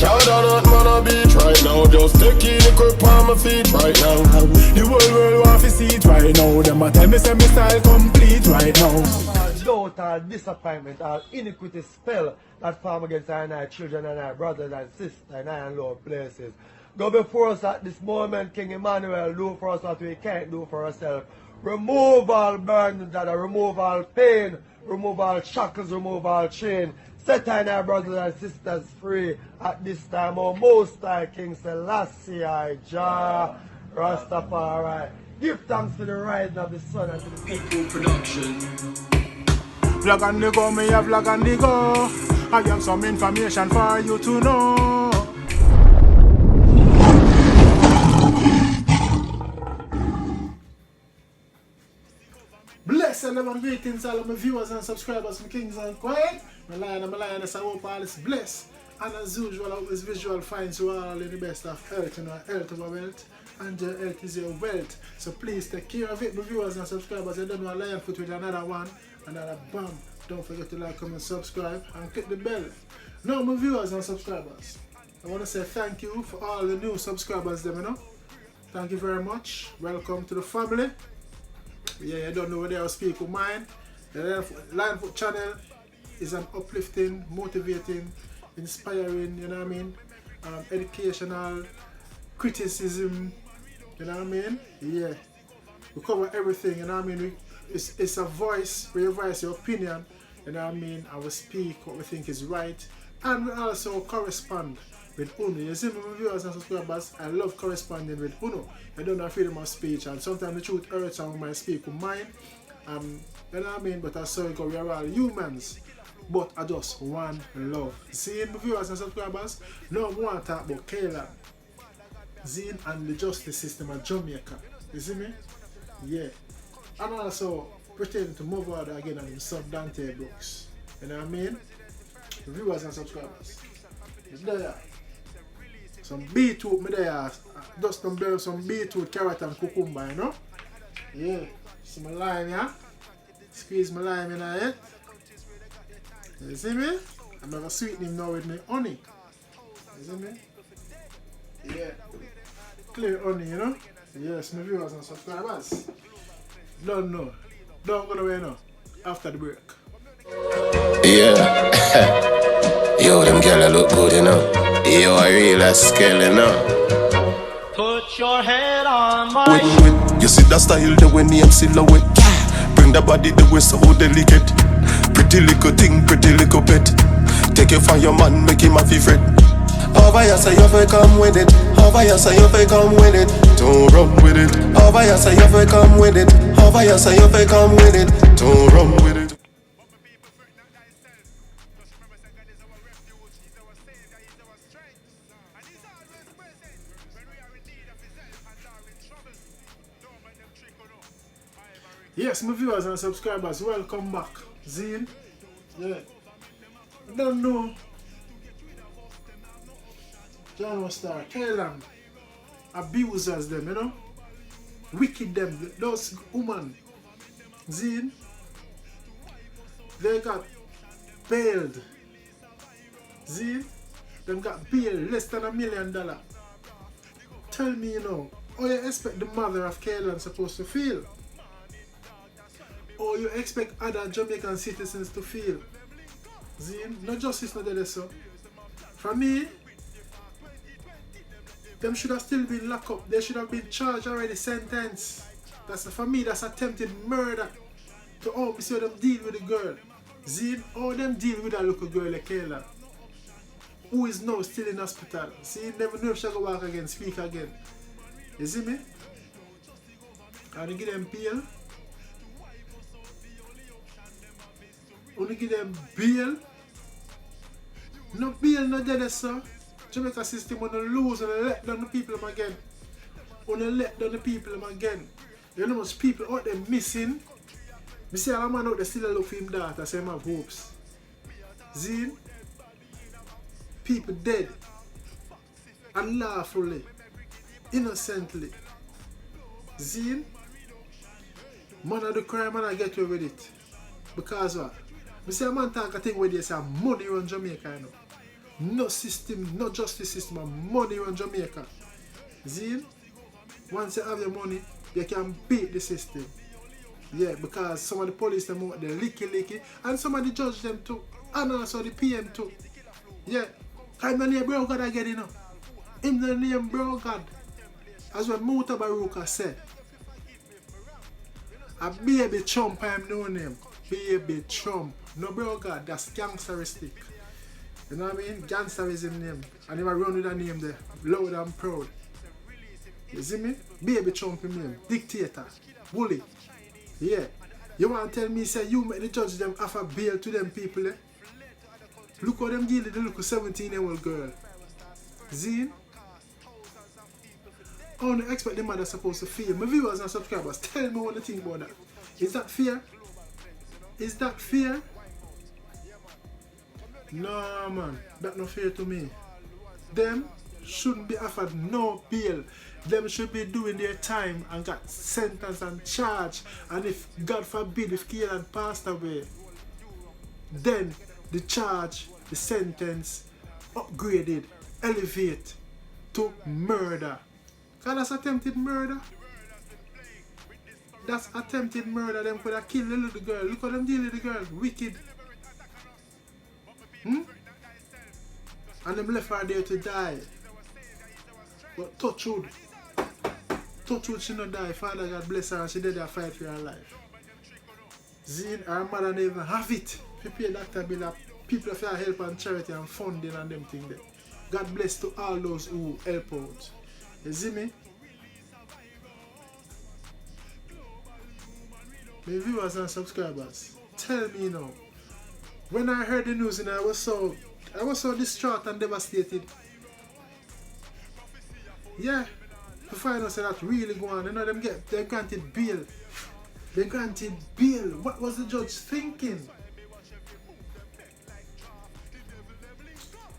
Shout out man a beat right now. Just taking the grip on my feet right now. The whole world want to see it right now. Them a tell me say me style complete right now. Doubt, all disappointment, all iniquity spell that form against our children and our brothers and sisters in our low places. Go before us at this moment, King Emmanuel. Do for us what we can't do for ourselves. Remove all burdens, Dada. Remove all pain. Remove all shackles. Remove all chain. Set our brothers and sisters free at this time. Oh, Most High King Selassie, Jah Rastafari. Give thanks to the rising of the sun and to the people production. Vlog on the go, me a vlog on the go. I have some information for you to know. Bless and love and greetings all of my viewers and subscribers from Kings and Queen. My lion, I hope all is blessed. And as usual, always visual finds you all in the best of health. You know, health of our wealth, and your health is your wealth. So please take care of it, my viewers and subscribers. You don't know Lion Foot with another one, another bomb. Don't forget to like, comment, subscribe, and click the bell. Now, my viewers and subscribers, I want to say thank you for all the new subscribers, them, you know. Thank you very much. Welcome to the family. Yeah, you don't know what they speak with mine. The Lion Foot channel is an uplifting, motivating, inspiring, you know what I mean, educational, criticism, you know what I mean, yeah, we cover everything, you know what I mean, it's a voice, we voice your opinion, you know what I mean, and we speak what we think is right, and we also correspond with UNO. You see me, my viewers and subscribers, I love corresponding with UNO. I don't have freedom of speech, and sometimes the truth hurts and when I speak with mine, you know what I mean, but I saw it go, we are all humans. But I just want love. Seeing my viewers and subscribers, now I want to talk about Kaylan, Zine and the justice system of Jamaica. You see me? Yeah. And also pretending to move out again on his son Dante Brooks. You know what I mean? The viewers and subscribers. It's there. Some beetroot me there. Just some bear, some beetroot, carrot and cucumber, you know? Yeah. See my lime, yeah? Squeeze my lime in it. You see me? I'm gonna sweeten him now with my honey. You see me? Yeah. Clear honey, you know? Yes, my viewers and subscribers. Don't know. Don't go away now. After the break. Yeah. Yo, them girls look good, you know. Yo, I real scale, you know. Put your head on my You see that style the way name silhouette. Bring the body the way so delicate. Pretty little thing, pretty little pet. Take it from your man, make him a fret. Over here say you fi come with it. Over here say you fi come with it. Don't run with it. Over here say you fi come with it. Over here say you fi come with it. Don't run with it. Yes, my viewers and subscribers, welcome back. Zine, yeah. I don't know. John Star, Kaylan, abusers them, you know. Wicked them, those women. Zine, they got bailed. Zine, them got bailed less than $1 million. Tell me, you know, how you expect the mother of Kaylan supposed to feel? Or you expect other Jamaican citizens to feel? Zine, no justice, no there, so. For me, them should have still been locked up. They should have been charged already, sentenced. For me, that's attempted murder. To how see how them deal with the girl. Zine, how them deal with that little girl like Kayla, who is now still in hospital. See, never know if she'll go walk again, speak again. You see me? And you give them bail. Only give them bail. No bail, no dead, sir. Jamaica system wanna lose and let down the people again. Wanna let down the people again. You know how much people out there missing. Me see a man out there still look for him daughter, so him have hopes. Zine, people dead. Unlawfully. Innocently. Zine, man of the crime and I get away with it. Because what? Me see a man talk a thing where they say money run Jamaica, you know. no system, no justice system, and money on Jamaica. See? Once you have your money, you can beat the system. Yeah, because some of the police them out there licky, and some of the judge them too, and also the PM too. Yeah, kind of name bro God again, you know. Him the name bro God. As what Muta Baruka said. A baby Trump, I am no name. Baby Trump. No bro God, that's gangsteristic. You know what I mean? Gangster is his name. And he run with that name there. Loud and proud. You see me? Baby Trump in name. Dictator. Bully. Yeah. You want to tell me, say, you make the judge them offer bail to them people, eh? Look how them deal with the little 17-year-old girl. Zine? I don't expect the mother supposed to feel. My viewers and subscribers, tell me what you think about that. Is that fair? Is that fair? No, man. That's not fair to me. Them shouldn't be offered no bail. Them should be doing their time and got sentenced and charged. And if, God forbid, if Keelan passed away, then the charge, the sentence, upgraded, elevate to murder. Because that's attempted murder. That's attempted murder. Them could have killed the little girl. Look how them deal with the girl. Wicked. And them left her there to die. But touch wood. Touch wood, she not die. Father God bless her and she did that fight for her life. Zine, her mother didn't even have it. Prepare doctor bill up. People for help and charity and funding and them things there. God bless to all those who help out. You see me? My viewers and subscribers, tell me now. When I heard the news, I was so distraught and devastated. Yeah, to find out that really go on. You know, they granted bail. They granted bail. What was the judge thinking?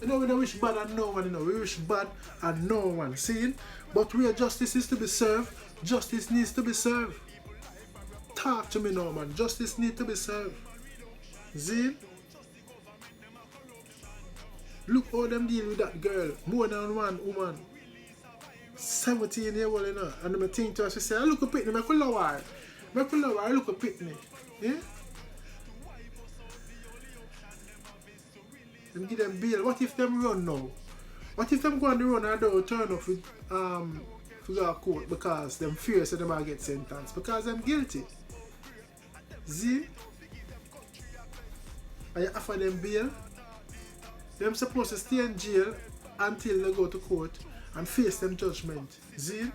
You know, we don't wish bad on no one, you know. We wish bad on no one. See? But where justice is to be served, justice needs to be served. Talk to me now, man. Justice needs to be served. See? Look how them deal with that girl. More than one woman. 17-year-old, you know. And I think to her, she say, I look a pitney, I could lower her. I look a pitney. Yeah? Them give them bail. What if them run now? What if them go on the run and don't turn off with go to court because them fear so they might get sentenced? Because them guilty. See? And you offer them bail. Them supposed to stay in jail until they go to court and face them judgment. See?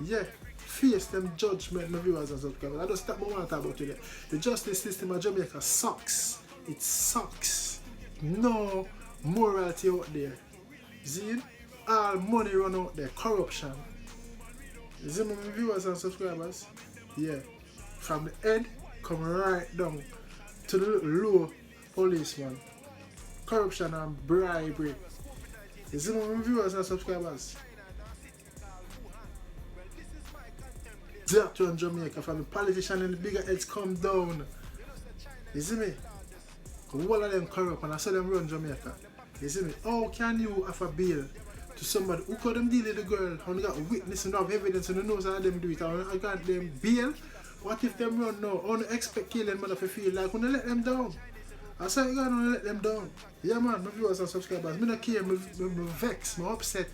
Yeah. Face them judgment, my viewers and subscribers. I just stop my want to talk about today. The justice system of Jamaica sucks. It sucks. No morality out there. See? All money run out there. Corruption. You see my viewers and subscribers? Yeah. From the head, come right down to the low policeman. Corruption and bribery. You see my viewers and subscribers? That to Jamaica, from the politician and the bigger heads come down. You see me? All of them corrupt and I saw them run Jamaica. You see me? How can you offer bail to somebody who could them deal with the girl and they got witness and have evidence and they know how them do it and I got them bail? What if them run now? I don't expect killing mother to feel like when they let them down. I say you gotta let them down. Yeah man, my viewers and subscribers. Me not care, me vex, me upset.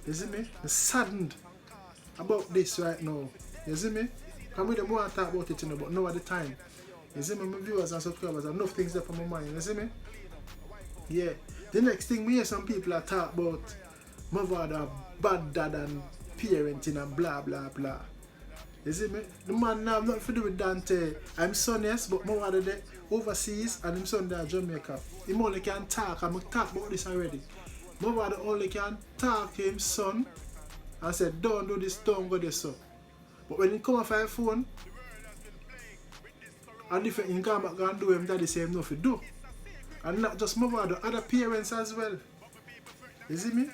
You see me? I'm saddened about this right now. You see me? Because we don't want to talk about it, you know, but now at the time. You see me, my viewers and subscribers, enough things there for my mind, you see me? Yeah. The next thing we hear some people are talk about mother, bad dad and parenting and blah blah blah. You see me? The man now have nothing to do with Dante. I'm son, yes, but my mother there overseas and him son there in Jamaica. Him only can talk, and I talk about this already. My mother only can talk to him son and say, don't do this, don't go this so. But when he come off her phone, and different he come back and do him daddy say him nothing to do. And not just my mother, other parents as well. You see me?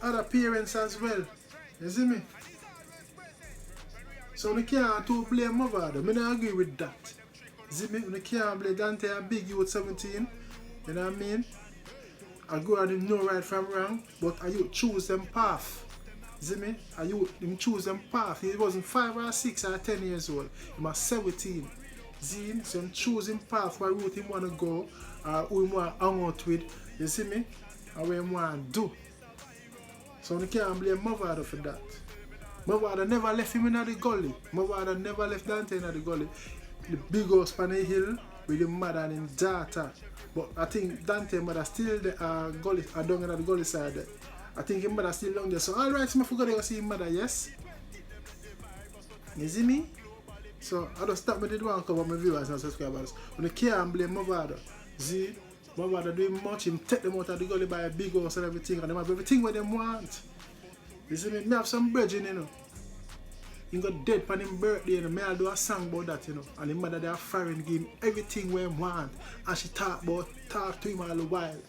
Other parents as well. You see me? So we can't too blame my father. I don't agree with that. You see me? We can't blame Dante a big youth 17 You know what I mean? I go and him know right from wrong, but I you choose them path. See me? I you him choose them path. He wasn't 5 or 6 or 10 years old. He was 17. See him? So him choose him path what route him wanna go or who him wanna hang out with. You see me? And what him wanna do. So you can't blame my father for that. My father never left him in the gully. My father never left Dante in the gully. The big house on the hill with his mother and his daughter. But I think Dante's mother still the gully, down in the gully side there. I think his mother still down there. So alright, so I forgot to see his mother, yes? You see me? So I just stop me to do and cover my viewers and subscribers. When you can't blame my father. See? My father doing much, him take them out of the gully by a big house and everything, and they have everything what they want. You see me? Me have some bridging, you know. He got dead for his birthday, you know. Me I'll do a song about that, you know. And his mother they are firing, give him everything what he want. And she talk to him all the while.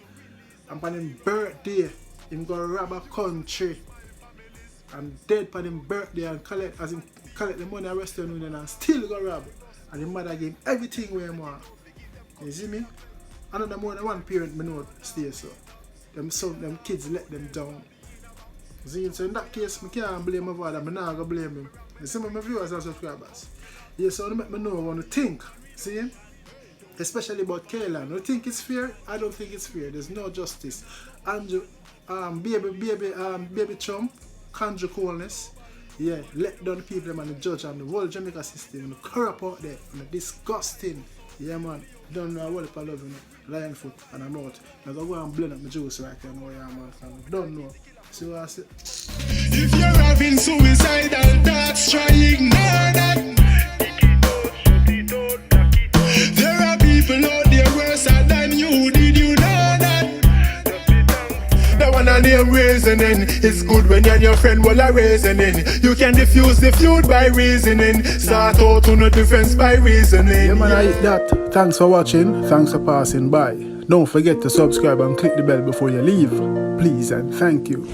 And for his birthday, he go rob a country. And dead for his birthday and collect the money at Western Union and still go rob. And his mother give him everything what he want. You see me? Another more than one parent me know stay so. Them kids let them down. See, so in that case, I can't blame my father, I'm not going to blame him. You see my viewers and subscribers. Yeah, so make me know what to think. See? Especially about Kayla. You think it's fair? I don't think it's fair. There's no justice. Andrew, baby Trump, conjure coolness. Yeah, let down the people and the judge and the whole Jamaica system and the corrupt out there and the disgusting. Yeah man, don't know what if I love you know. Lion foot and I'm out. I'm going to go and blend up my juice right there now, yeah man. Don't know. See what I say? If you're having suicidal thoughts, try ignore that. There are people out there worse than you. Did you know that? The one I name reasoning. It's good when you and your friend will are reasoning. You can diffuse the feud by reasoning. Start out to no defense by reasoning. Yeah man, I eat that. Thanks for watching. Thanks for passing by. Don't forget to subscribe and click the bell before you leave. Please and thank you.